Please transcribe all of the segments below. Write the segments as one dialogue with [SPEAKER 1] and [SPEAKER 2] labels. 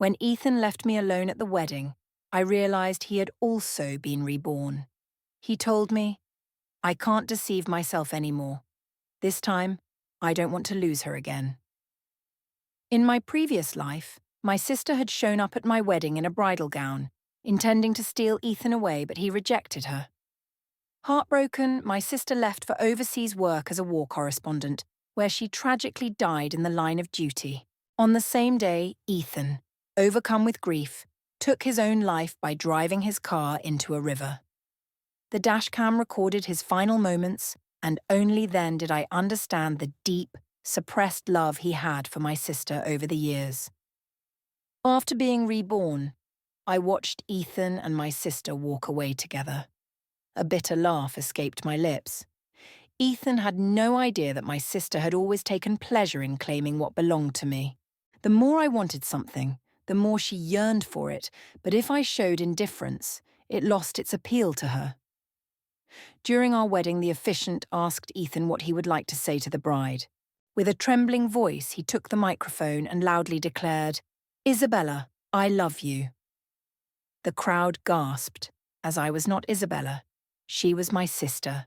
[SPEAKER 1] When Ethan left me alone at the wedding, I realized he had also been reborn. He told me, I can't deceive myself anymore. This time, I don't want to lose her again. In my previous life, my sister had shown up at my wedding in a bridal gown, intending to steal Ethan away, but he rejected her. Heartbroken, my sister left for overseas work as a war correspondent, where she tragically died in the line of duty. On the same day, Ethan, overcome with grief, took his own life by driving his car into a river. The dashcam recorded his final moments, and only then did I understand the deep, suppressed love he had for my sister over the years. After being reborn, I watched Ethan and my sister walk away together. A bitter laugh escaped my lips. Ethan had no idea that my sister had always taken pleasure in claiming what belonged to me. The more I wanted something, the more she yearned for it, but if I showed indifference, it lost its appeal to her. During our wedding, the officiant asked Ethan what he would like to say to the bride. With a trembling voice, he took the microphone and loudly declared, "Isabella, I love you." The crowd gasped, as I was not Isabella. She was my sister,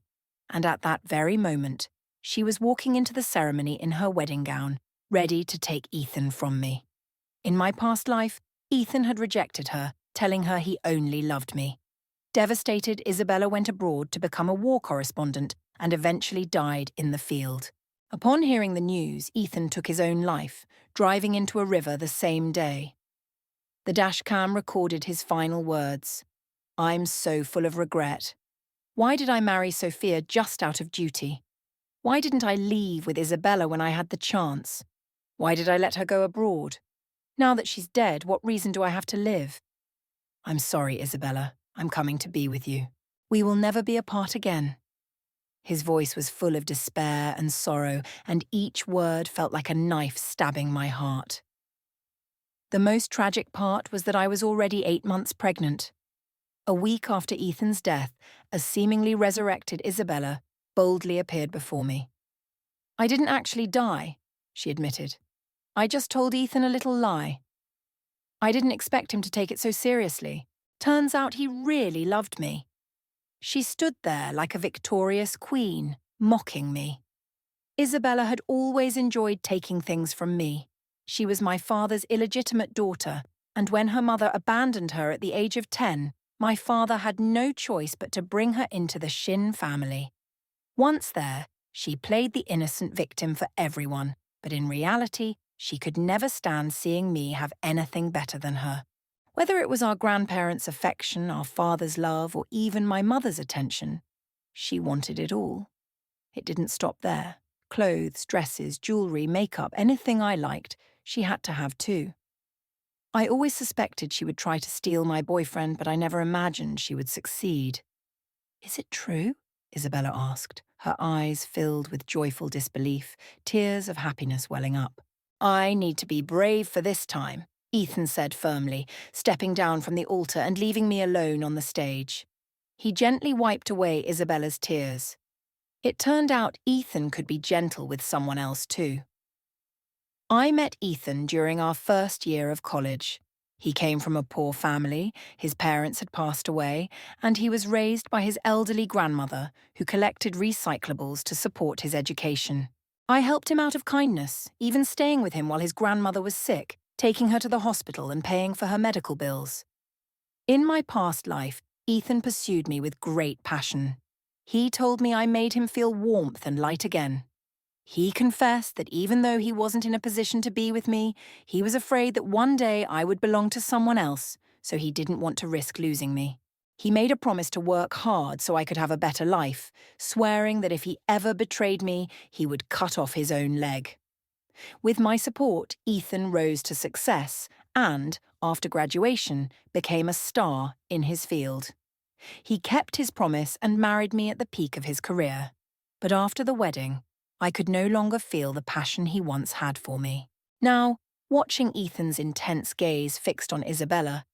[SPEAKER 1] and at that very moment, she was walking into the ceremony in her wedding gown, ready to take Ethan from me. In my past life, Ethan had rejected her, telling her he only loved me. Devastated, Isabella went abroad to become a war correspondent and eventually died in the field. Upon hearing the news, Ethan took his own life, driving into a river the same day. The dashcam recorded his final words. "I'm so full of regret. Why did I marry Sophia just out of duty? Why didn't I leave with Isabella when I had the chance? Why did I let her go abroad? Now that she's dead, what reason do I have to live? I'm sorry, Isabella. I'm coming to be with you. We will never be apart again." His voice was full of despair and sorrow, and each word felt like a knife stabbing my heart. The most tragic part was that I was already 8 months pregnant. A week after Ethan's death, a seemingly resurrected Isabella boldly appeared before me. "I didn't actually die," she admitted. "I just told Ethan a little lie. I didn't expect him to take it so seriously. Turns out he really loved me." She stood there like a victorious queen, mocking me. Isabella had always enjoyed taking things from me. She was my father's illegitimate daughter, and when her mother abandoned her at the age of 10, my father had no choice but to bring her into the Shin family. Once there, she played the innocent victim for everyone, but in reality, she could never stand seeing me have anything better than her. Whether it was our grandparents' affection, our father's love, or even my mother's attention, she wanted it all. It didn't stop there. Clothes, dresses, jewelry, makeup, anything I liked, she had to have too. I always suspected she would try to steal my boyfriend, but I never imagined she would succeed. "Is it true?" Isabella asked, her eyes filled with joyful disbelief, tears of happiness welling up. "I need to be brave for this time," Ethan said firmly, stepping down from the altar and leaving me alone on the stage. He gently wiped away Isabella's tears. It turned out Ethan could be gentle with someone else too. I met Ethan during our first year of college. He came from a poor family, his parents had passed away, and he was raised by his elderly grandmother, who collected recyclables to support his education. I helped him out of kindness, even staying with him while his grandmother was sick, taking her to the hospital and paying for her medical bills. In my past life, Ethan pursued me with great passion. He told me I made him feel warmth and light again. He confessed that even though he wasn't in a position to be with me, he was afraid that one day I would belong to someone else, so he didn't want to risk losing me. He made a promise to work hard so I could have a better life, swearing that if he ever betrayed me, he would cut off his own leg. With my support, Ethan rose to success and, after graduation, became a star in his field. He kept his promise and married me at the peak of his career. But after the wedding, I could no longer feel the passion he once had for me. Now, watching Ethan's intense gaze fixed on Isabella,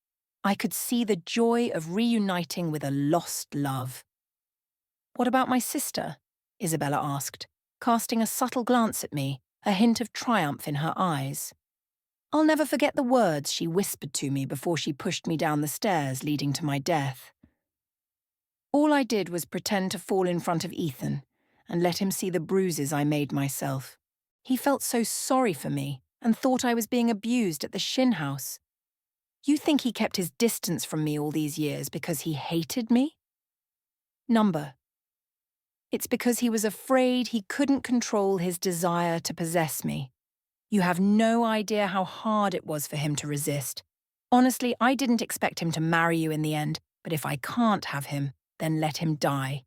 [SPEAKER 1] I could see the joy of reuniting with a lost love. "What about my sister?" Isabella asked, casting a subtle glance at me, a hint of triumph in her eyes. I'll never forget the words she whispered to me before she pushed me down the stairs leading to my death. All I did was pretend to fall in front of Ethan and let him see the bruises I made myself. He felt so sorry for me and thought I was being abused at the Shin house. You think he kept his distance from me all these years because he hated me? Number. It's because he was afraid he couldn't control his desire to possess me. You have no idea how hard it was for him to resist. Honestly, I didn't expect him to marry you in the end, but if I can't have him, then let him die.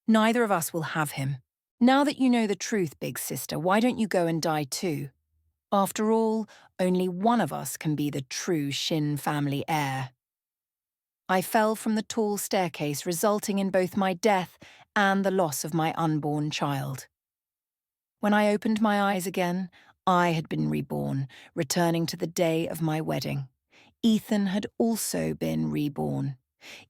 [SPEAKER 1] Neither of us will have him. Now that you know the truth, big sister, why don't you go and die too? After all, only one of us can be the true Shin family heir. I fell from the tall staircase, resulting in both my death and the loss of my unborn child. When I opened my eyes again, I had been reborn, returning to the day of my wedding. Ethan had also been reborn.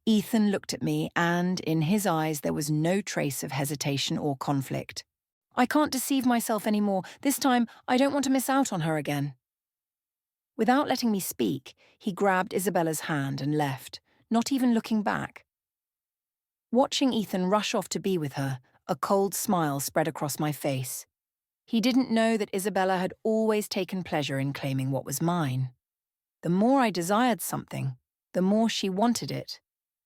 [SPEAKER 1] Ethan looked at me and, in his eyes, there was no trace of hesitation or conflict. I can't deceive myself anymore. This time, I don't want to miss out on her again. Without letting me speak, he grabbed Isabella's hand and left, not even looking back. Watching Ethan rush off to be with her, a cold smile spread across my face. He didn't know that Isabella had always taken pleasure in claiming what was mine. The more I desired something, the more she wanted it.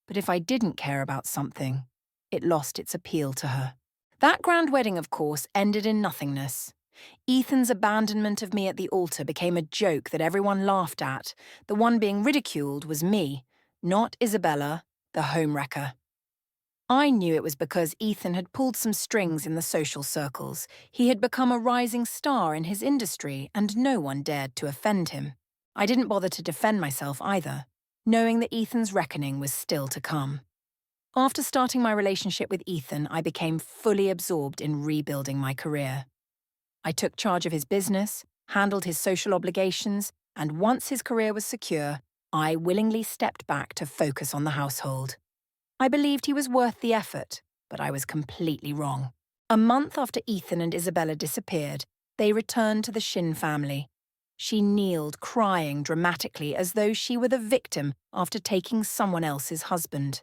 [SPEAKER 1] But if I didn't care about something, it lost its appeal to her. That grand wedding, of course, ended in nothingness. Ethan's abandonment of me at the altar became a joke that everyone laughed at. The one being ridiculed was me, not Isabella, the homewrecker. I knew it was because Ethan had pulled some strings in the social circles. He had become a rising star in his industry, and no one dared to offend him. I didn't bother to defend myself either, knowing that Ethan's reckoning was still to come. After starting my relationship with Ethan, I became fully absorbed in rebuilding my career. I took charge of his business, handled his social obligations, and once his career was secure, I willingly stepped back to focus on the household. I believed he was worth the effort, but I was completely wrong. A month after Ethan and Isabella disappeared, they returned to the Shin family. She kneeled, crying dramatically as though she were the victim after taking someone else's husband.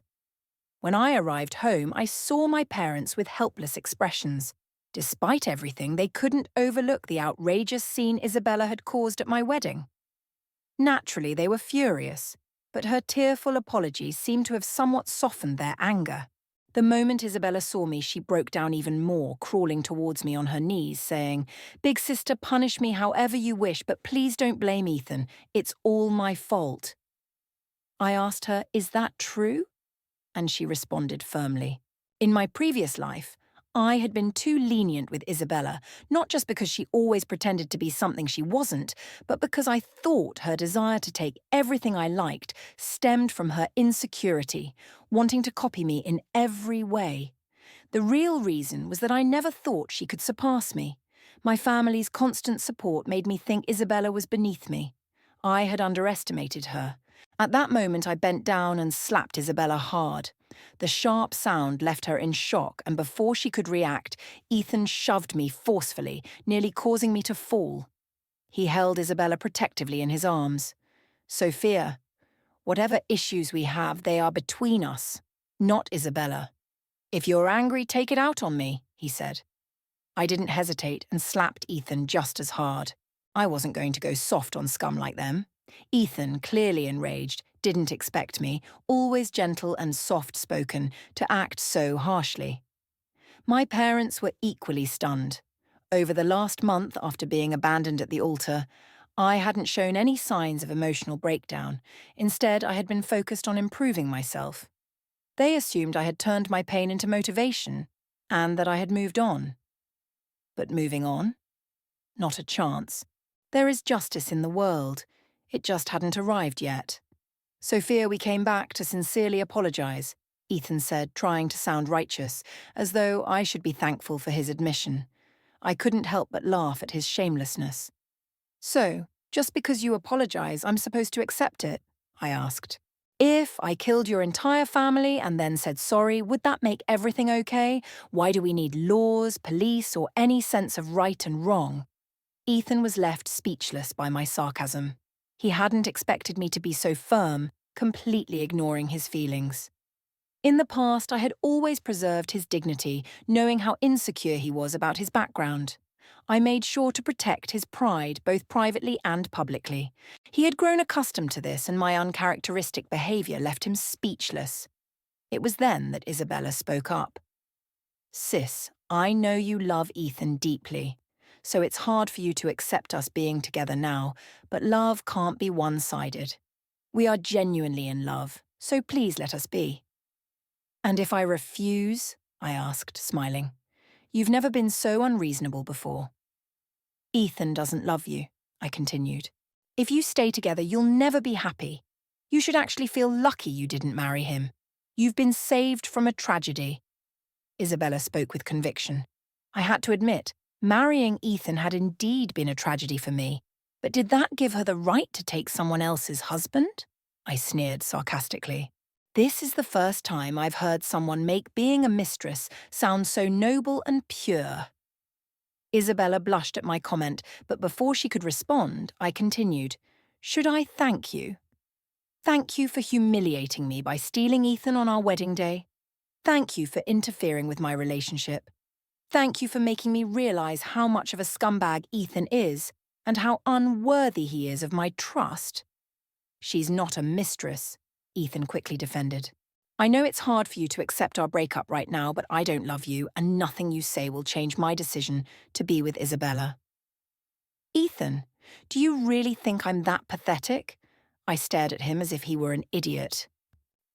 [SPEAKER 1] When I arrived home, I saw my parents with helpless expressions. Despite everything, they couldn't overlook the outrageous scene Isabella had caused at my wedding. Naturally, they were furious, but her tearful apologies seemed to have somewhat softened their anger. The moment Isabella saw me, she broke down even more, crawling towards me on her knees, saying, "Big sister, punish me however you wish, but please don't blame Ethan. It's all my fault." I asked her, "Is that true?" And she responded firmly. In my previous life, I had been too lenient with Isabella, not just because she always pretended to be something she wasn't, but because I thought her desire to take everything I liked stemmed from her insecurity, wanting to copy me in every way. The real reason was that I never thought she could surpass me. My family's constant support made me think Isabella was beneath me. I had underestimated her. At that moment, I bent down and slapped Isabella hard. The sharp sound left her in shock, and before she could react, Ethan shoved me forcefully, nearly causing me to fall. He held Isabella protectively in his arms. "Sophia, whatever issues we have, they are between us, not Isabella. If you're angry, take it out on me," he said. I didn't hesitate and slapped Ethan just as hard. I wasn't going to go soft on scum like them. Ethan, clearly enraged, didn't expect me, always gentle and soft-spoken, to act so harshly. My parents were equally stunned. Over the last month after being abandoned at the altar, I hadn't shown any signs of emotional breakdown. Instead, I had been focused on improving myself. They assumed I had turned my pain into motivation, and that I had moved on. But moving on? Not a chance. There is justice in the world. It just hadn't arrived yet. "Sophia, we came back to sincerely apologize," Ethan said, trying to sound righteous, as though I should be thankful for his admission. I couldn't help but laugh at his shamelessness. "So, just because you apologize, I'm supposed to accept it?" I asked. "If I killed your entire family and then said sorry, would that make everything okay? Why do we need laws, police, or any sense of right and wrong?" Ethan was left speechless by my sarcasm. He hadn't expected me to be so firm, completely ignoring his feelings. In the past, I had always preserved his dignity, knowing how insecure he was about his background. I made sure to protect his pride, both privately and publicly. He had grown accustomed to this, and my uncharacteristic behaviour left him speechless. It was then that Isabella spoke up. "Sis, I know you love Ethan deeply, so it's hard for you to accept us being together now, but love can't be one-sided. We are genuinely in love, so please let us be." "And if I refuse?" I asked, smiling. "You've never been so unreasonable before." "Ethan doesn't love you," I continued. "If you stay together, you'll never be happy. You should actually feel lucky you didn't marry him. You've been saved from a tragedy." Isabella spoke with conviction. I had to admit, marrying Ethan had indeed been a tragedy for me, but did that give her the right to take someone else's husband? I sneered sarcastically. This is the first time I've heard someone make being a mistress sound so noble and pure. Isabella blushed at my comment, but before she could respond, I continued, "Should I thank you? Thank you for humiliating me by stealing Ethan on our wedding day. Thank you for interfering with my relationship. Thank you for making me realize how much of a scumbag Ethan is and how unworthy he is of my trust." "She's not a mistress," Ethan quickly defended. "I know it's hard for you to accept our breakup right now, but I don't love you, and nothing you say will change my decision to be with Isabella." "Ethan, do you really think I'm that pathetic?" I stared at him as if he were an idiot.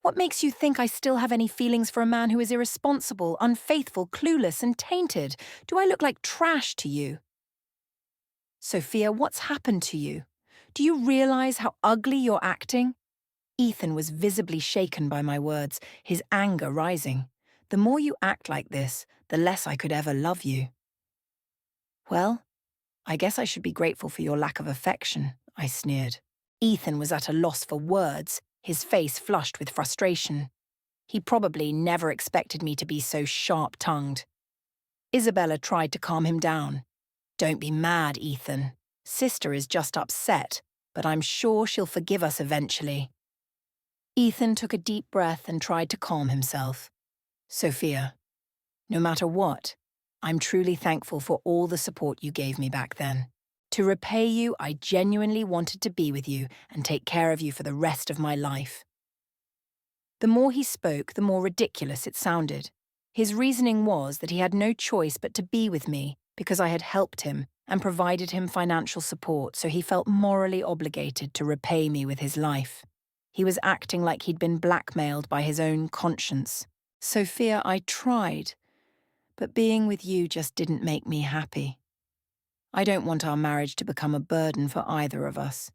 [SPEAKER 1] "What makes you think I still have any feelings for a man who is irresponsible, unfaithful, clueless, and tainted? Do I look like trash to you?" "Sophia, what's happened to you? Do you realize how ugly you're acting?" Ethan was visibly shaken by my words, his anger rising. "The more you act like this, the less I could ever love you." "Well, I guess I should be grateful for your lack of affection," I sneered. Ethan was at a loss for words, his face flushed with frustration. He probably never expected me to be so sharp-tongued. Isabella tried to calm him down. "Don't be mad, Ethan. Sister is just upset, but I'm sure she'll forgive us eventually." Ethan took a deep breath and tried to calm himself. "Sophia, no matter what, I'm truly thankful for all the support you gave me back then. To repay you, I genuinely wanted to be with you and take care of you for the rest of my life." The more he spoke, the more ridiculous it sounded. His reasoning was that he had no choice but to be with me because I had helped him and provided him financial support, so he felt morally obligated to repay me with his life. He was acting like he'd been blackmailed by his own conscience. "Sophia, I tried, but being with you just didn't make me happy. I don't want our marriage to become a burden for either of us.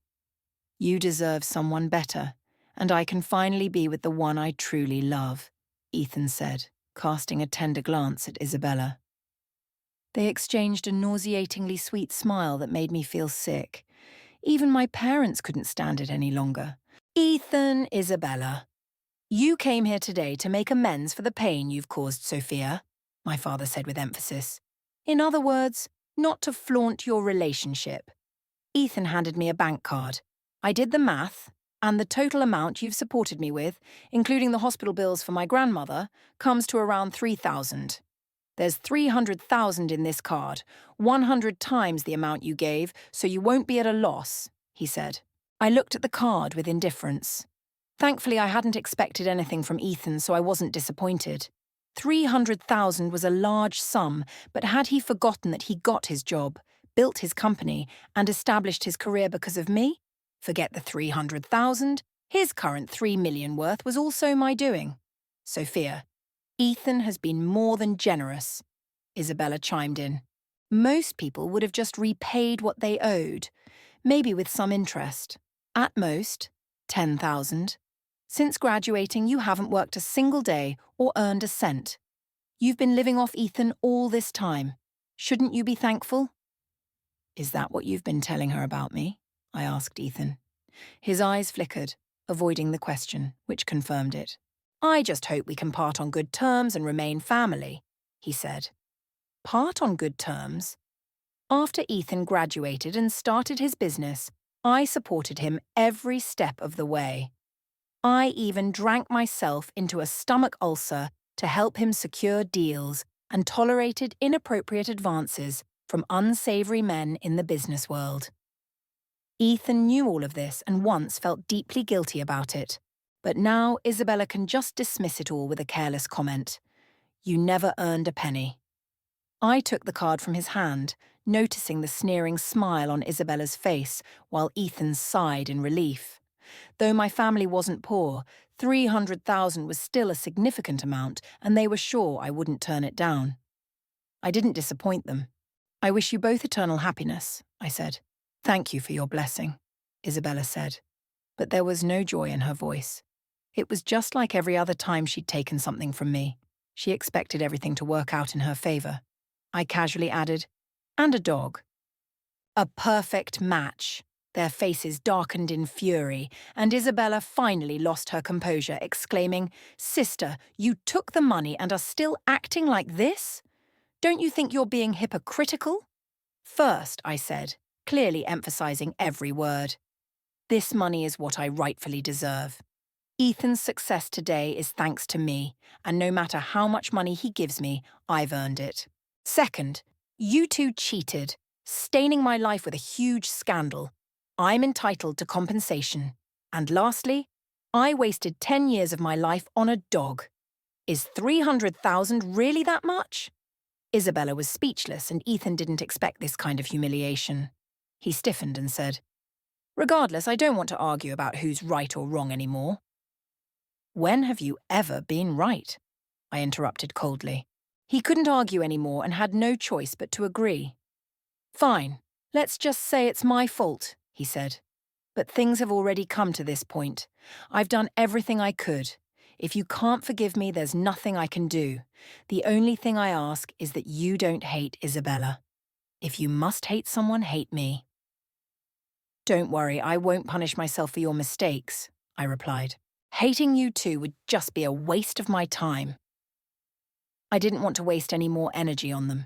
[SPEAKER 1] You deserve someone better, and I can finally be with the one I truly love," Ethan said, casting a tender glance at Isabella. They exchanged a nauseatingly sweet smile that made me feel sick. Even my parents couldn't stand it any longer. "Ethan, Isabella, you came here today to make amends for the pain you've caused Sophia," my father said with emphasis. "In other words, not to flaunt your relationship." Ethan handed me a bank card. I did the math, and the total amount you've supported me with, including the hospital bills for my grandmother, comes to around 3,000. There's 300,000 in this card, 100 times the amount you gave, so you won't be at a loss, he said. I looked at the card with indifference. Thankfully, I hadn't expected anything from Ethan, so I wasn't disappointed. 300,000 was a large sum, but had he forgotten that he got his job, built his company, and established his career because of me? Forget the 300,000. His current 3 million worth was also my doing. Sophia, Ethan has been more than generous, Isabella chimed in. Most people would have just repaid what they owed, maybe with some interest. At most, 10,000. Since graduating, you haven't worked a single day or earned a cent. You've been living off Ethan all this time. Shouldn't you be thankful? Is that what you've been telling her about me? I asked Ethan. His eyes flickered, avoiding the question, which confirmed it. I just hope we can part on good terms and remain family, he said. Part on good terms? After Ethan graduated and started his business, I supported him every step of the way. I even drank myself into a stomach ulcer to help him secure deals and tolerated inappropriate advances from unsavory men in the business world. Ethan knew all of this and once felt deeply guilty about it. But now Isabella can just dismiss it all with a careless comment. You never earned a penny. I took the card from his hand, noticing the sneering smile on Isabella's face while Ethan sighed in relief. Though my family wasn't poor, 300,000 was still a significant amount, and they were sure I wouldn't turn it down. I didn't disappoint them. I wish you both eternal happiness, I said. Thank you for your blessing, Isabella said. But there was no joy in her voice. It was just like every other time she'd taken something from me. She expected everything to work out in her favor. I casually added, and a dog. A perfect match. Their faces darkened in fury, and Isabella finally lost her composure, exclaiming, Sister, you took the money and are still acting like this? Don't you think you're being hypocritical? First, I said, clearly emphasizing every word. This money is what I rightfully deserve. Ethan's success today is thanks to me, and no matter how much money he gives me, I've earned it. Second, you two cheated, staining my life with a huge scandal. I'm entitled to compensation. And lastly, I wasted 10 years of my life on a dog. Is 300,000 really that much? Isabella was speechless, and Ethan didn't expect this kind of humiliation. He stiffened and said, Regardless, I don't want to argue about who's right or wrong anymore. When have you ever been right? I interrupted coldly. He couldn't argue anymore and had no choice but to agree. Fine, let's just say it's my fault, he said. But things have already come to this point. I've done everything I could. If you can't forgive me, there's nothing I can do. The only thing I ask is that you don't hate Isabella. If you must hate someone, hate me. Don't worry, I won't punish myself for your mistakes, I replied. Hating you two would just be a waste of my time. I didn't want to waste any more energy on them.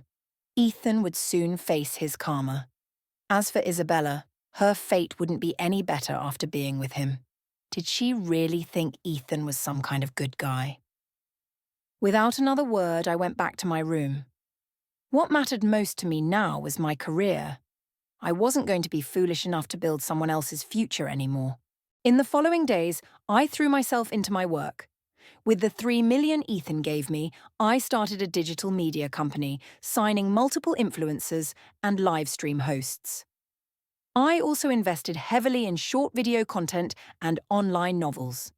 [SPEAKER 1] Ethan would soon face his karma. As for Isabella, her fate wouldn't be any better after being with him. Did she really think Ethan was some kind of good guy? Without another word, I went back to my room. What mattered most to me now was my career. I wasn't going to be foolish enough to build someone else's future anymore. In the following days, I threw myself into my work. With the 3 million Ethan gave me, I started a digital media company, signing multiple influencers and live stream hosts. I also invested heavily in short video content and online novels.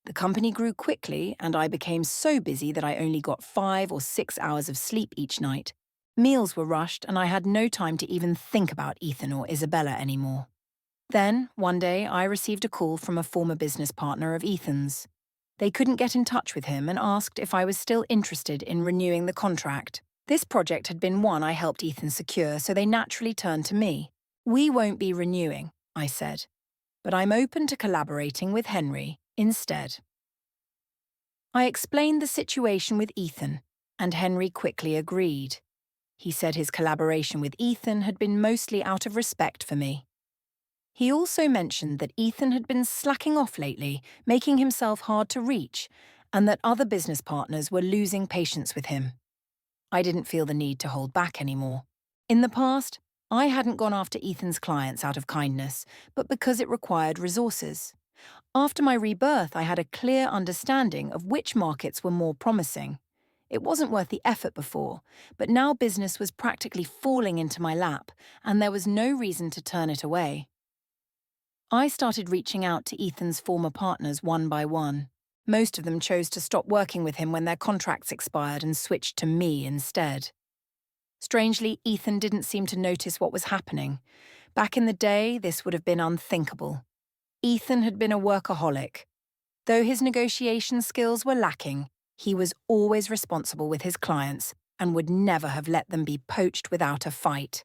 [SPEAKER 1] The company grew quickly, and I became so busy that I only got 5 or 6 hours of sleep each night. Meals were rushed, and I had no time to even think about Ethan or Isabella anymore. Then, one day, I received a call from a former business partner of Ethan's. They couldn't get in touch with him and asked if I was still interested in renewing the contract. This project had been one I helped Ethan secure, so they naturally turned to me. We won't be renewing, I said, but I'm open to collaborating with Henry instead. I explained the situation with Ethan, and Henry quickly agreed. He said his collaboration with Ethan had been mostly out of respect for me. He also mentioned that Ethan had been slacking off lately, making himself hard to reach, and that other business partners were losing patience with him. I didn't feel the need to hold back anymore. In the past, I hadn't gone after Ethan's clients out of kindness, but because it required resources. After my rebirth, I had a clear understanding of which markets were more promising. It wasn't worth the effort before, but now business was practically falling into my lap, and there was no reason to turn it away. I started reaching out to Ethan's former partners one by one. Most of them chose to stop working with him when their contracts expired and switched to me instead. Strangely, Ethan didn't seem to notice what was happening. Back in the day, this would have been unthinkable. Ethan had been a workaholic. Though his negotiation skills were lacking, he was always responsible with his clients and would never have let them be poached without a fight.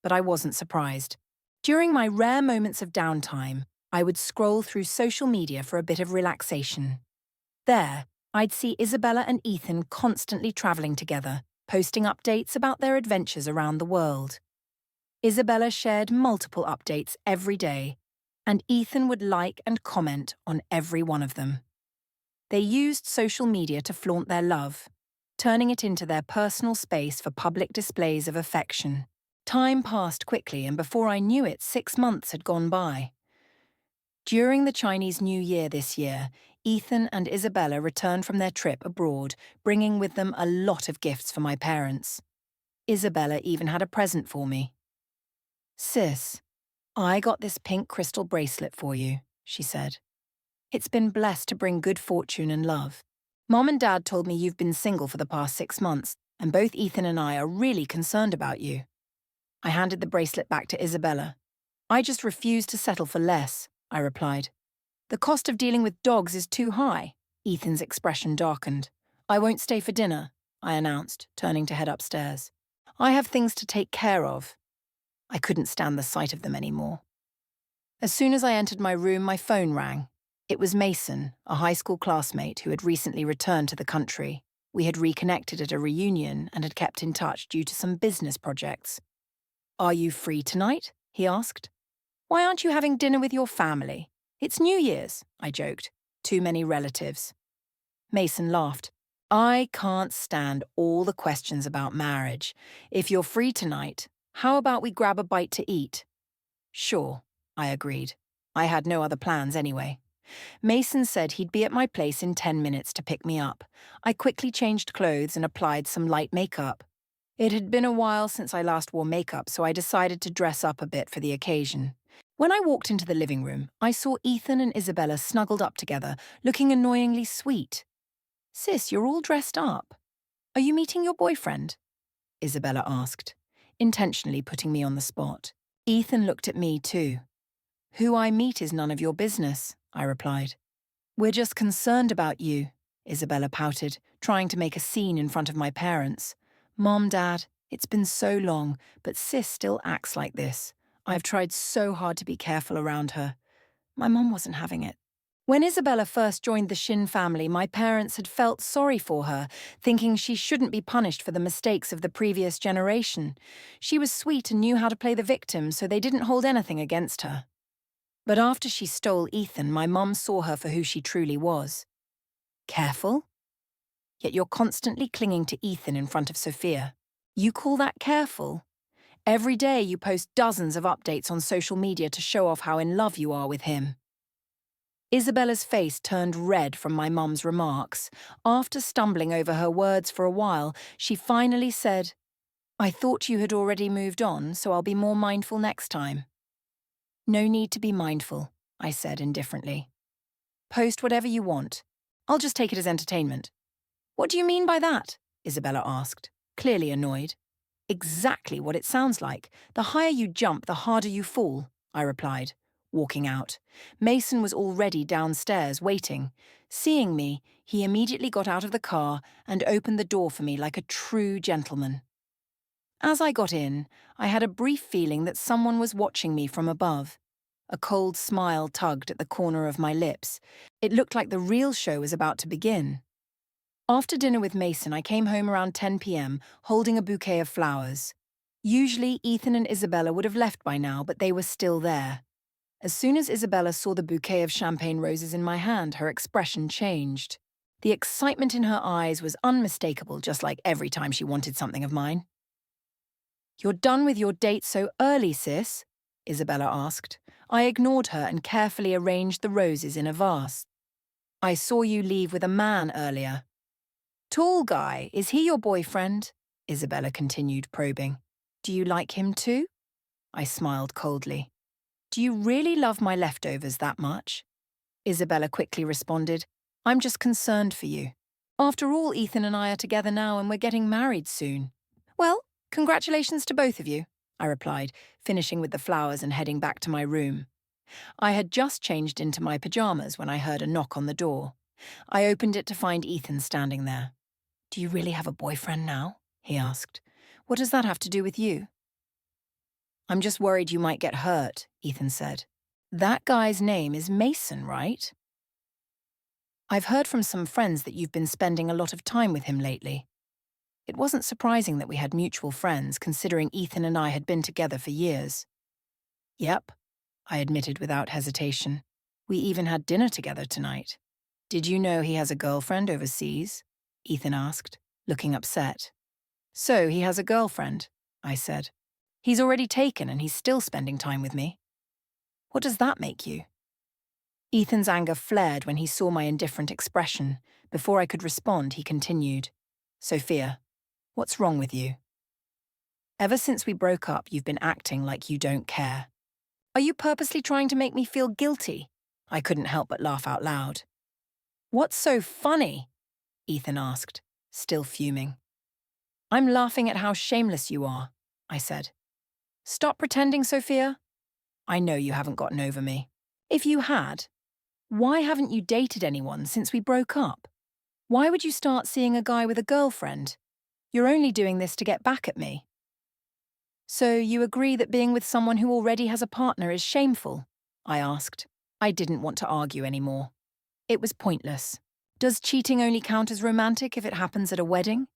[SPEAKER 1] But I wasn't surprised. During my rare moments of downtime, I would scroll through social media for a bit of relaxation. There, I'd see Isabella and Ethan constantly traveling together, posting updates about their adventures around the world. Isabella shared multiple updates every day, and Ethan would like and comment on every one of them. They used social media to flaunt their love, turning it into their personal space for public displays of affection. Time passed quickly, and before I knew it, 6 months had gone by. During the Chinese New Year this year, Ethan and Isabella returned from their trip abroad, bringing with them a lot of gifts for my parents. Isabella even had a present for me. "Sis, I got this pink crystal bracelet for you," she said. "It's been blessed to bring good fortune and love. Mom and Dad told me you've been single for the past 6 months, and both Ethan and I are really concerned about you." I handed the bracelet back to Isabella. "I just refuse to settle for less," I replied. "The cost of dealing with dogs is too high." Ethan's expression darkened. "I won't stay for dinner," I announced, turning to head upstairs. "I have things to take care of." I couldn't stand the sight of them anymore. As soon as I entered my room, my phone rang. It was Mason, a high school classmate who had recently returned to the country. We had reconnected at a reunion and had kept in touch due to some business projects. "Are you free tonight?" he asked. "Why aren't you having dinner with your family? It's New Year's," I joked. "Too many relatives." Mason laughed. "I can't stand all the questions about marriage. If you're free tonight, how about we grab a bite to eat?" "Sure," I agreed. I had no other plans anyway. Mason said he'd be at my place in 10 minutes to pick me up. I quickly changed clothes and applied some light makeup. It had been a while since I last wore makeup, so I decided to dress up a bit for the occasion. When I walked into the living room, I saw Ethan and Isabella snuggled up together, looking annoyingly sweet. "Sis, you're all dressed up. Are you meeting your boyfriend?" Isabella asked, intentionally putting me on the spot. Ethan looked at me too. "Who I meet is none of your business," I replied. "We're just concerned about you," Isabella pouted, trying to make a scene in front of my parents. "Mom, Dad, it's been so long, but Sis still acts like this. I've tried so hard to be careful around her." My mom wasn't having it. When Isabella first joined the Shin family, my parents had felt sorry for her, thinking she shouldn't be punished for the mistakes of the previous generation. She was sweet and knew how to play the victim, so they didn't hold anything against her. But after she stole Ethan, my mum saw her for who she truly was. Careful? Yet you're constantly clinging to Ethan in front of Sophia. You call that careful? Every day you post dozens of updates on social media to show off how in love you are with him. Isabella's face turned red from my mum's remarks. After stumbling over her words for a while, she finally said, "I thought you had already moved on, so I'll be more mindful next time." "No need to be mindful," I said indifferently. "Post whatever you want. I'll just take it as entertainment." "What do you mean by that?" Isabella asked, clearly annoyed. "Exactly what it sounds like. The higher you jump, the harder you fall," I replied, walking out. Mason was already downstairs, waiting. Seeing me, he immediately got out of the car and opened the door for me like a true gentleman. As I got in, I had a brief feeling that someone was watching me from above. A cold smile tugged at the corner of my lips. It looked like the real show was about to begin. After dinner with Mason, I came home around 10 p.m., holding a bouquet of flowers. Usually, Ethan and Isabella would have left by now, but they were still there. As soon as Isabella saw the bouquet of champagne roses in my hand, her expression changed. The excitement in her eyes was unmistakable, just like every time she wanted something of mine. "You're done with your date so early, sis?" Isabella asked. I ignored her and carefully arranged the roses in a vase. "I saw you leave with a man earlier." "Tall guy, is he your boyfriend?" Isabella continued, probing. "Do you like him too?" I smiled coldly. "Do you really love my leftovers that much?" Isabella quickly responded, "I'm just concerned for you. After all, Ethan and I are together now and we're getting married soon." "Well, congratulations to both of you," I replied, finishing with the flowers and heading back to my room. I had just changed into my pajamas when I heard a knock on the door. I opened it to find Ethan standing there. "Do you really have a boyfriend now?" he asked. "What does that have to do with you?" "I'm just worried you might get hurt," Ethan said. "That guy's name is Mason, right?" "I've heard from some friends that you've been spending a lot of time with him lately." It wasn't surprising that we had mutual friends, considering Ethan and I had been together for years. Yep, I admitted without hesitation. We even had dinner together tonight. Did you know he has a girlfriend overseas? Ethan asked, looking upset. So he has a girlfriend, I said. He's already taken and he's still spending time with me. What does that make you? Ethan's anger flared when he saw my indifferent expression. Before I could respond, he continued. Sophia, what's wrong with you? Ever since we broke up, you've been acting like you don't care. Are you purposely trying to make me feel guilty? I couldn't help but laugh out loud. What's so funny? Ethan asked, still fuming. I'm laughing at how shameless you are, I said. Stop pretending, Sophia. I know you haven't gotten over me. If you had, why haven't you dated anyone since we broke up? Why would you start seeing a guy with a girlfriend? You're only doing this to get back at me. So you agree that being with someone who already has a partner is shameful? I asked. I didn't want to argue anymore. It was pointless. Does cheating only count as romantic if it happens at a wedding?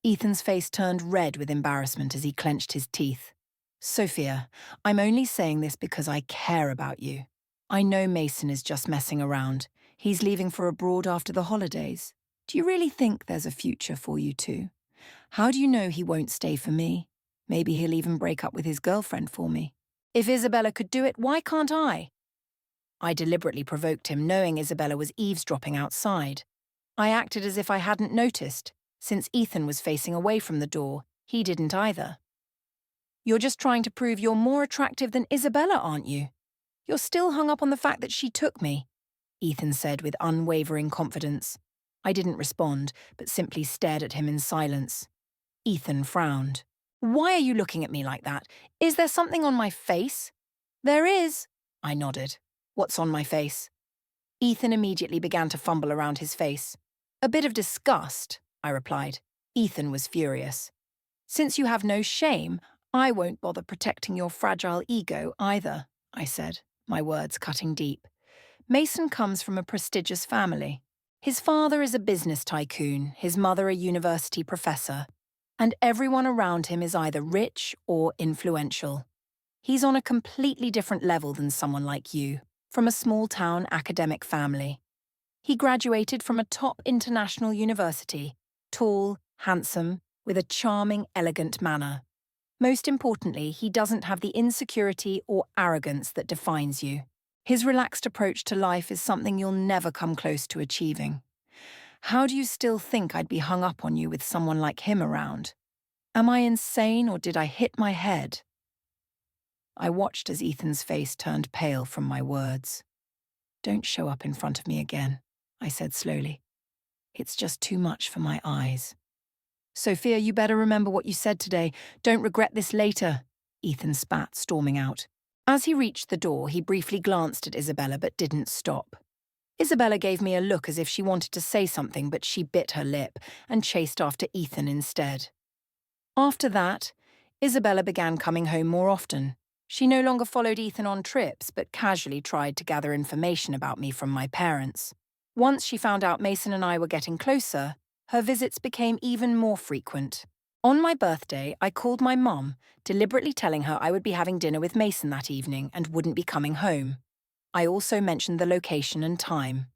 [SPEAKER 1] Ethan's face turned red with embarrassment as he clenched his teeth. Sophia, I'm only saying this because I care about you. I know Mason is just messing around. He's leaving for abroad after the holidays. Do you really think there's a future for you two? How do you know he won't stay for me? Maybe he'll even break up with his girlfriend for me. If Isabella could do it, why can't I? I deliberately provoked him, knowing Isabella was eavesdropping outside. I acted as if I hadn't noticed. Since Ethan was facing away from the door, he didn't either. You're just trying to prove you're more attractive than Isabella, aren't you? You're still hung up on the fact that she took me, Ethan said with unwavering confidence. I didn't respond, but simply stared at him in silence. Ethan frowned. Why are you looking at me like that? Is there something on my face? There is, I nodded. What's on my face? Ethan immediately began to fumble around his face. A bit of disgust, I replied. Ethan was furious. Since you have no shame, I won't bother protecting your fragile ego either, I said, my words cutting deep. Mason comes from a prestigious family. His father is a business tycoon, his mother a university professor, and everyone around him is either rich or influential. He's on a completely different level than someone like you, from a small-town academic family. He graduated from a top international university, tall, handsome, with a charming, elegant manner. Most importantly, he doesn't have the insecurity or arrogance that defines you. His relaxed approach to life is something you'll never come close to achieving. How do you still think I'd be hung up on you with someone like him around? Am I insane or did I hit my head? I watched as Ethan's face turned pale from my words. Don't show up in front of me again, I said slowly. It's just too much for my eyes. Sophia, you better remember what you said today. Don't regret this later, Ethan spat, storming out. As he reached the door, he briefly glanced at Isabella but didn't stop. Isabella gave me a look as if she wanted to say something, but she bit her lip and chased after Ethan instead. After that, Isabella began coming home more often. She no longer followed Ethan on trips, but casually tried to gather information about me from my parents. Once she found out Mason and I were getting closer, her visits became even more frequent. On my birthday, I called my mum, deliberately telling her I would be having dinner with Mason that evening and wouldn't be coming home. I also mentioned the location and time.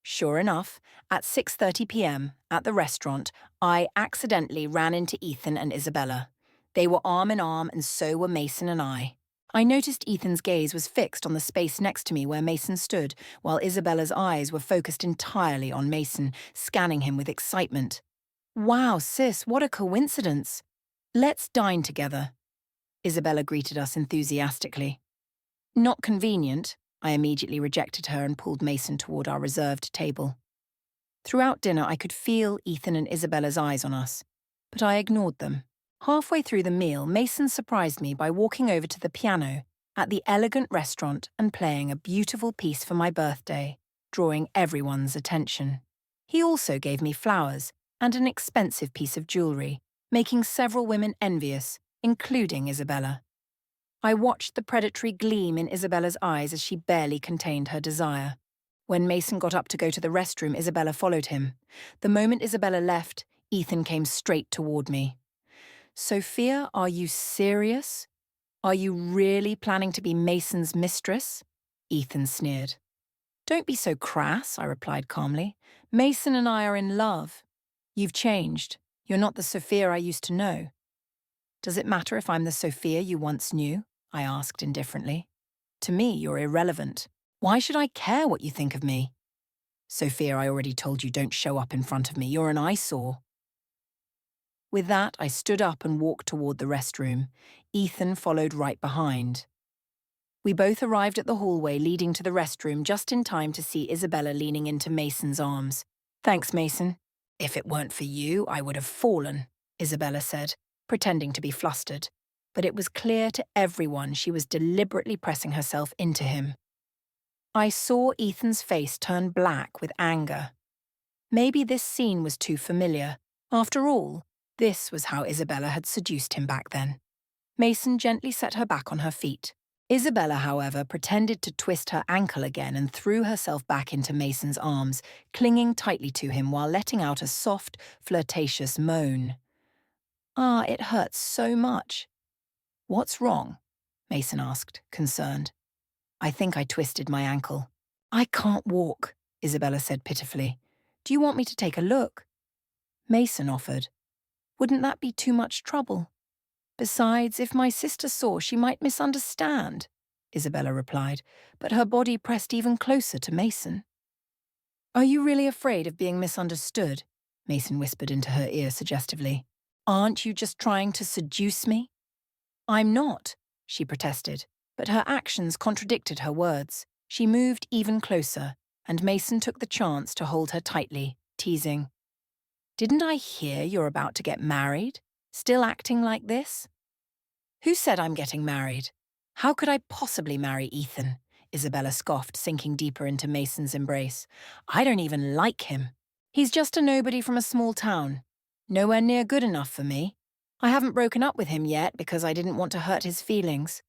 [SPEAKER 1] Sure enough, at 6:30 p.m. at the restaurant, I accidentally ran into Ethan and Isabella. They were arm in arm and so were Mason and I. I noticed Ethan's gaze was fixed on the space next to me where Mason stood, while Isabella's eyes were focused entirely on Mason, scanning him with excitement. Wow, sis, what a coincidence. Let's dine together. Isabella greeted us enthusiastically. Not convenient, I immediately rejected her and pulled Mason toward our reserved table. Throughout dinner, I could feel Ethan and Isabella's eyes on us, but I ignored them. Halfway through the meal, Mason surprised me by walking over to the piano at the elegant restaurant and playing a beautiful piece for my birthday, drawing everyone's attention. He also gave me flowers and an expensive piece of jewelry, making several women envious, including Isabella. I watched the predatory gleam in Isabella's eyes as she barely contained her desire. When Mason got up to go to the restroom, Isabella followed him. The moment Isabella left, Ethan came straight toward me. Sophia, are you serious? Are you really planning to be Mason's mistress? Ethan sneered. Don't be so crass, I replied calmly. Mason and I are in love. You've changed. You're not the Sophia I used to know. Does it matter if I'm the Sophia you once knew? I asked indifferently. To me, you're irrelevant. Why should I care what you think of me? Sophia, I already told you, don't show up in front of me. You're an eyesore. With that, I stood up and walked toward the restroom. Ethan followed right behind. We both arrived at the hallway leading to the restroom just in time to see Isabella leaning into Mason's arms. Thanks, Mason. If it weren't for you, I would have fallen, Isabella said, pretending to be flustered. But it was clear to everyone she was deliberately pressing herself into him. I saw Ethan's face turn black with anger. Maybe this scene was too familiar. After all, this was how Isabella had seduced him back then. Mason gently set her back on her feet. Isabella, however, pretended to twist her ankle again and threw herself back into Mason's arms, clinging tightly to him while letting out a soft, flirtatious moan. Ah, it hurts so much. What's wrong? Mason asked, concerned. I think I twisted my ankle. I can't walk, Isabella said pitifully. Do you want me to take a look? Mason offered. Wouldn't that be too much trouble? Besides, if my sister saw, she might misunderstand, Isabella replied, but her body pressed even closer to Mason. Are you really afraid of being misunderstood? Mason whispered into her ear suggestively. Aren't you just trying to seduce me? I'm not, she protested, but her actions contradicted her words. She moved even closer, and Mason took the chance to hold her tightly, teasing. Didn't I hear you're about to get married? Still acting like this? Who said I'm getting married? How could I possibly marry Ethan? Isabella scoffed, sinking deeper into Mason's embrace. I don't even like him. He's just a nobody from a small town. Nowhere near good enough for me. I haven't broken up with him yet because I didn't want to hurt his feelings.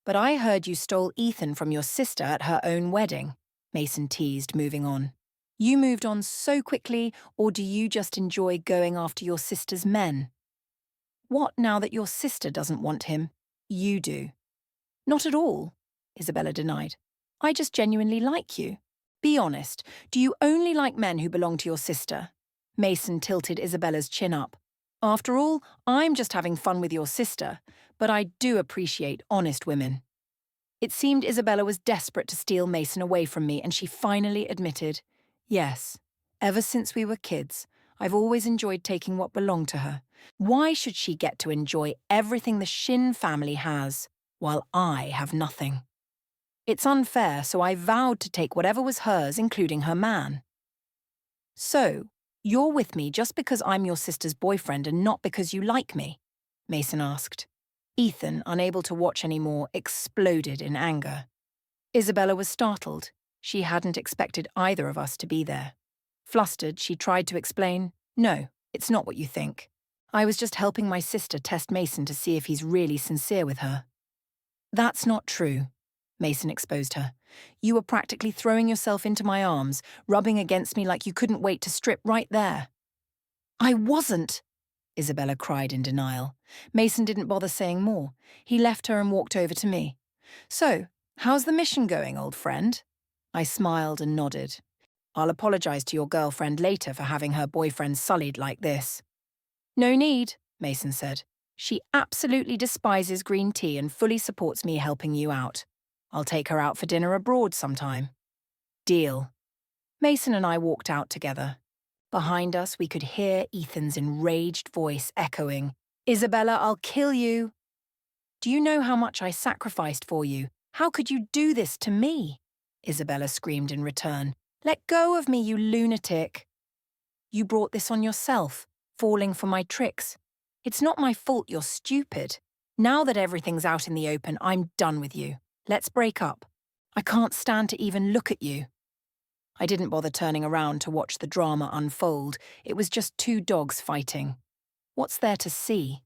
[SPEAKER 1] But I heard you stole Ethan from your sister at her own wedding, Mason teased, moving on. You moved on so quickly, or do you just enjoy going after your sister's men? What now that your sister doesn't want him? You do. Not at all, Isabella denied. I just genuinely like you. Be honest, do you only like men who belong to your sister? Mason tilted Isabella's chin up. After all, I'm just having fun with your sister, but I do appreciate honest women. It seemed Isabella was desperate to steal Mason away from me, and she finally admitted, yes, ever since we were kids, I've always enjoyed taking what belonged to her. Why should she get to enjoy everything the Shin family has, while I have nothing? It's unfair, so I vowed to take whatever was hers, including her man. So, you're with me just because I'm your sister's boyfriend and not because you like me? Mason asked. Ethan, unable to watch anymore, exploded in anger. Isabella was startled. She hadn't expected either of us to be there. Flustered, she tried to explain, no, it's not what you think. I was just helping my sister test Mason to see if he's really sincere with her. That's not true, Mason exposed her. You were practically throwing yourself into my arms, rubbing against me like you couldn't wait to strip right there. I wasn't, Isabella cried in denial. Mason didn't bother saying more. He left her and walked over to me. So, how's the mission going, old friend? I smiled and nodded. I'll apologize to your girlfriend later for having her boyfriend sullied like this. No need, Mason said. She absolutely despises green tea and fully supports me helping you out. I'll take her out for dinner abroad sometime. Deal. Mason and I walked out together. Behind us, we could hear Ethan's enraged voice echoing, Isabella, I'll kill you. Do you know how much I sacrificed for you? How could you do this to me? Isabella screamed in return. Let go of me, you lunatic. You brought this on yourself, falling for my tricks. It's not my fault you're stupid. Now that everything's out in the open, I'm done with you. Let's break up. I can't stand to even look at you. I didn't bother turning around to watch the drama unfold. It was just two dogs fighting. What's there to see?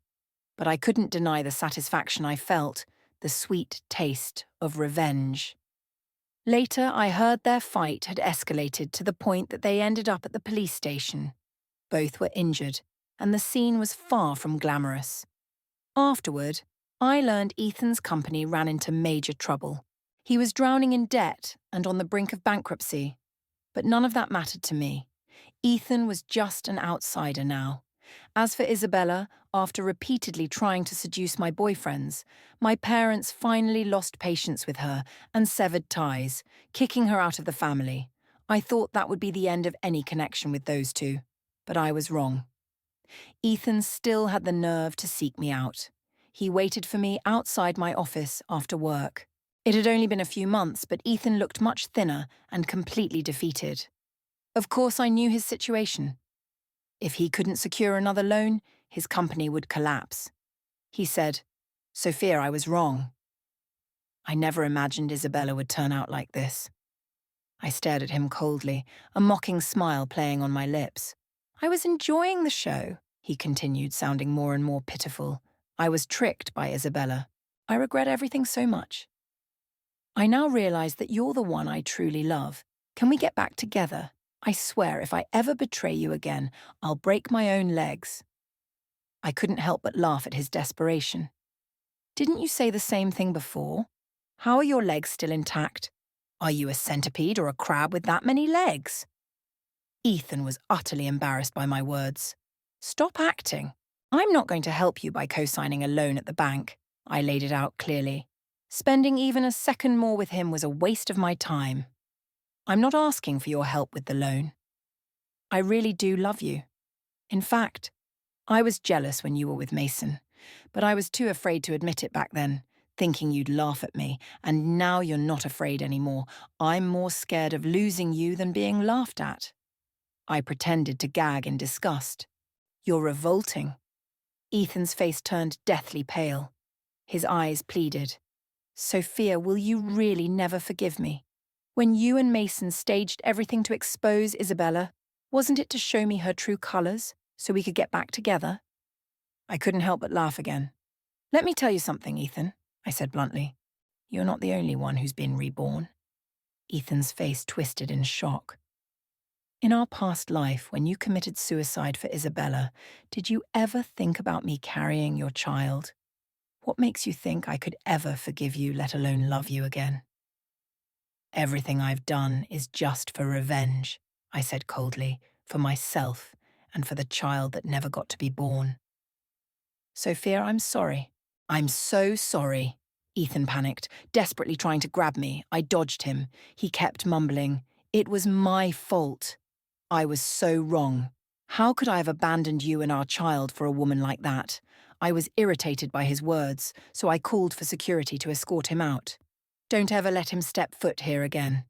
[SPEAKER 1] But I couldn't deny the satisfaction I felt, the sweet taste of revenge. Later, I heard their fight had escalated to the point that they ended up at the police station. Both were injured, and the scene was far from glamorous. Afterward, I learned Ethan's company ran into major trouble. He was drowning in debt and on the brink of bankruptcy. But none of that mattered to me. Ethan was just an outsider now. As for Isabella, after repeatedly trying to seduce my boyfriends, my parents finally lost patience with her and severed ties, kicking her out of the family. I thought that would be the end of any connection with those two, but I was wrong. Ethan still had the nerve to seek me out. He waited for me outside my office after work. It had only been a few months, but Ethan looked much thinner and completely defeated. Of course, I knew his situation. If he couldn't secure another loan, his company would collapse. He said, "Sophia, I was wrong." I never imagined Isabella would turn out like this. I stared at him coldly, a mocking smile playing on my lips. "I was enjoying the show," he continued, sounding more and more pitiful. "I was tricked by Isabella. I regret everything so much. I now realize that you're the one I truly love. Can we get back together? I swear if I ever betray you again, I'll break my own legs." I couldn't help but laugh at his desperation. "Didn't you say the same thing before? How are your legs still intact? Are you a centipede or a crab with that many legs?" Ethan was utterly embarrassed by my words. "Stop acting. I'm not going to help you by co-signing a loan at the bank." I laid it out clearly. Spending even a second more with him was a waste of my time. "I'm not asking for your help with the loan. I really do love you. In fact, I was jealous when you were with Mason, but I was too afraid to admit it back then, thinking you'd laugh at me, and now you're not afraid anymore. I'm more scared of losing you than being laughed at." I pretended to gag in disgust. "You're revolting." Ethan's face turned deathly pale. His eyes pleaded. "Sophia, will you really never forgive me? When you and Mason staged everything to expose Isabella, wasn't it to show me her true colours so we could get back together?" I couldn't help but laugh again. "Let me tell you something, Ethan," I said bluntly. "You're not the only one who's been reborn." Ethan's face twisted in shock. "In our past life, when you committed suicide for Isabella, did you ever think about me carrying your child? What makes you think I could ever forgive you, let alone love you again?" "Everything I've done is just for revenge," I said coldly, "for myself and for the child that never got to be born." "Sophia, I'm sorry." "I'm so sorry." Ethan panicked, desperately trying to grab me. I dodged him. He kept mumbling, "It was my fault. I was so wrong. How could I have abandoned you and our child for a woman like that?" I was irritated by his words, so I called for security to escort him out. "Don't ever let him step foot here again."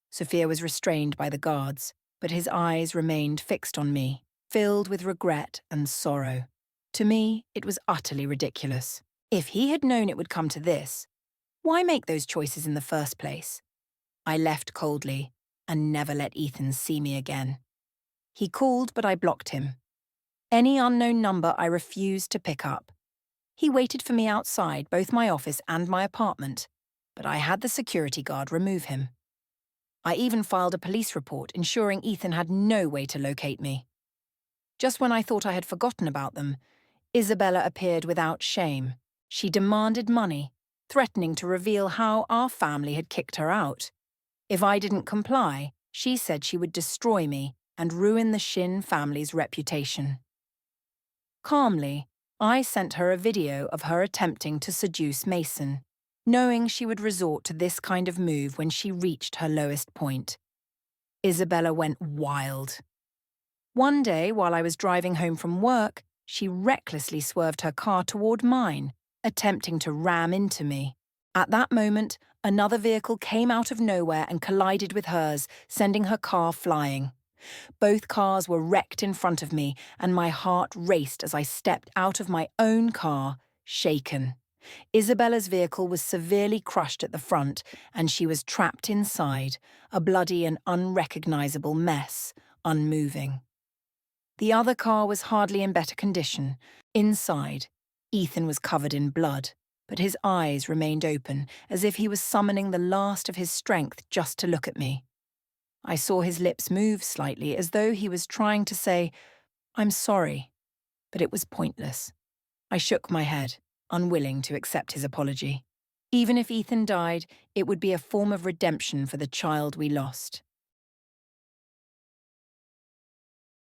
[SPEAKER 1] Sophia was restrained by the guards, but his eyes remained fixed on me, filled with regret and sorrow. To me, it was utterly ridiculous. If he had known it would come to this, why make those choices in the first place? I left coldly and never let Ethan see me again. He called, but I blocked him. Any unknown number I refused to pick up. He waited for me outside both my office and my apartment, but I had the security guard remove him. I even filed a police report ensuring Ethan had no way to locate me. Just when I thought I had forgotten about them, Isabella appeared without shame. She demanded money, threatening to reveal how our family had kicked her out. If I didn't comply, she said she would destroy me and ruin the Shin family's reputation. Calmly, I sent her a video of her attempting to seduce Mason, knowing she would resort to this kind of move when she reached her lowest point. Isabella went wild. One day, while I was driving home from work, she recklessly swerved her car toward mine, attempting to ram into me. At that moment, another vehicle came out of nowhere and collided with hers, sending her car flying. Both cars were wrecked in front of me, and my heart raced as I stepped out of my own car, shaken. Isabella's vehicle was severely crushed at the front, and she was trapped inside, a bloody and unrecognizable mess, unmoving. The other car was hardly in better condition. Inside, Ethan was covered in blood, but his eyes remained open, as if he was summoning the last of his strength just to look at me. I saw his lips move slightly, as though he was trying to say, I'm sorry, but it was pointless. I shook my head, unwilling to accept his apology. Even if Ethan died, it would be a form of redemption for the child we lost.